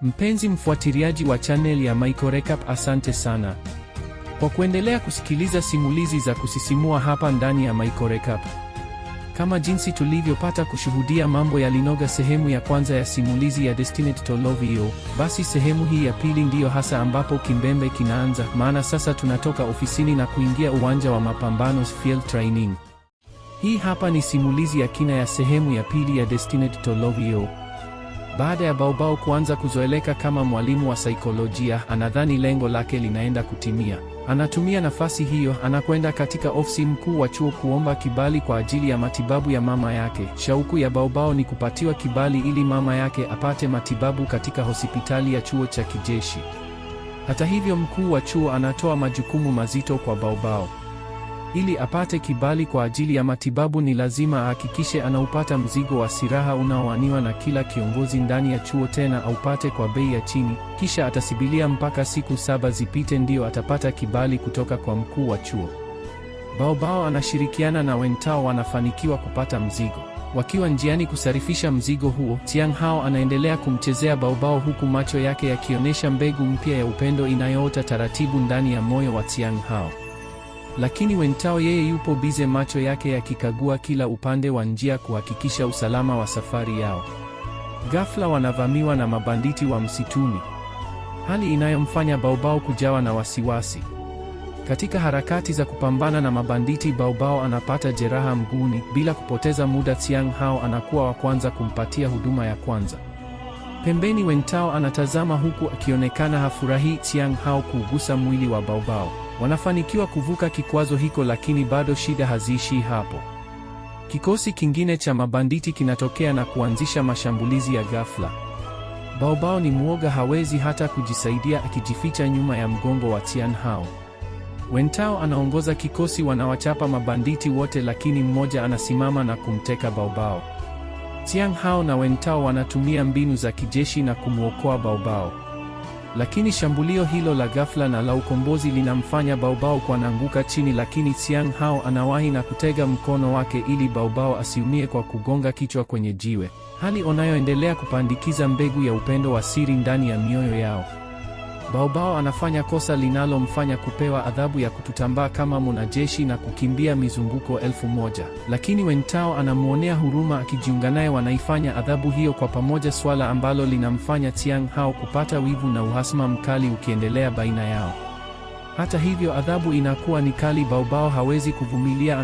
Mpenzi mfuatiliaji wa channel ya Michael Recap, asante sana kwa kuendelea kusikiliza simulizi za kusisimua hapa ndani ya Michael Recap. Kama jinsi tulivyopata kushuhudia mambo yalinoga sehemu ya kwanza ya simulizi ya Destined to Love You, basi sehemu hii ya pili ndiyo hasa ambapo kimbembe kinaanza, maana sasa tunatoka ofisini na kuingia uwanja wa mapambano field training. Hii hapa ni simulizi ya kina ya sehemu ya pili ya Destined to Love You. Baada ya Baobao kuanza kuzoeleka kama mwalimu wa saikolojia, anadhani lengo lake linaenda kutimia. Anatumia nafasi hiyo, anakwenda katika ofisi mkuu wa chuo kuomba kibali kwa ajili ya matibabu ya mama yake. Shauku ya Baobao ni kupatiwa kibali ili mama yake apate matibabu katika hospitali ya chuo cha kijeshi. Hata hivyo, mkuu wa chuo anatoa majukumu mazito kwa Baobao. Ili apate kibali kwa ajili ya matibabu ni lazima ahakikishe anaupata mzigo wa silaha unaowaniwa na kila kiongozi ndani ya chuo, tena aupate kwa bei ya chini, kisha atasibilia mpaka siku 7 zipite ndio atapata kibali kutoka kwa mkuu wa chuo. Baobao anashirikiana na Wentao wanafanikiwa kupata mzigo. Wakiwa njiani kusarifisha mzigo huo, Xiang Hao anaendelea kumchezea Baobao huku macho yake yakionyesha mbegu mpya ya upendo inayoota taratibu ndani ya moyo wa Xiang Hao. Lakini Wentao yeye yupo bize, macho yake yakikagua kila upande wa njia kuhakikisha usalama wa safari yao. Ghafla wanavamiwa na mabanditi wa msituni, hali inayomfanya Baobao kujawa na wasiwasi. Katika harakati za kupambana na mabanditi, Baobao anapata jeraha mguuni. Bila kupoteza muda, Xiang Hao anakuwa wa kwanza kumpatia huduma ya kwanza. Pembeni, Wentao anatazama huku akionekana hafurahi Xiang Hao kuugusa mwili wa Baobao. Wanafanikiwa kuvuka kikwazo hiko, lakini bado shida haziishi hapo. Kikosi kingine cha mabanditi kinatokea na kuanzisha mashambulizi ya ghafla. Baobao ni mwoga, hawezi hata kujisaidia, akijificha nyuma ya mgongo wa Xiang Hao. Wentao anaongoza kikosi, wanawachapa mabanditi wote, lakini mmoja anasimama na kumteka Baobao. Xiang Hao na Wentao wanatumia mbinu za kijeshi na kumwokoa Baobao. Lakini shambulio hilo la ghafla na la ukombozi linamfanya Baobao kuanguka chini, lakini Xiang Hao anawahi na kutega mkono wake ili Baobao asiumie kwa kugonga kichwa kwenye jiwe, hali inayoendelea kupandikiza mbegu ya upendo wa siri ndani ya mioyo yao. Baobao anafanya kosa linalomfanya kupewa adhabu ya kututambaa kama mwanajeshi na kukimbia mizunguko 1000, lakini Wentao anamuonea huruma, akijiunga naye. Wanaifanya adhabu hiyo kwa pamoja, swala ambalo linamfanya Xiang Hao kupata wivu na uhasama mkali ukiendelea baina yao. Hata hivyo, adhabu inakuwa ni kali, Baobao hawezi kuvumilia.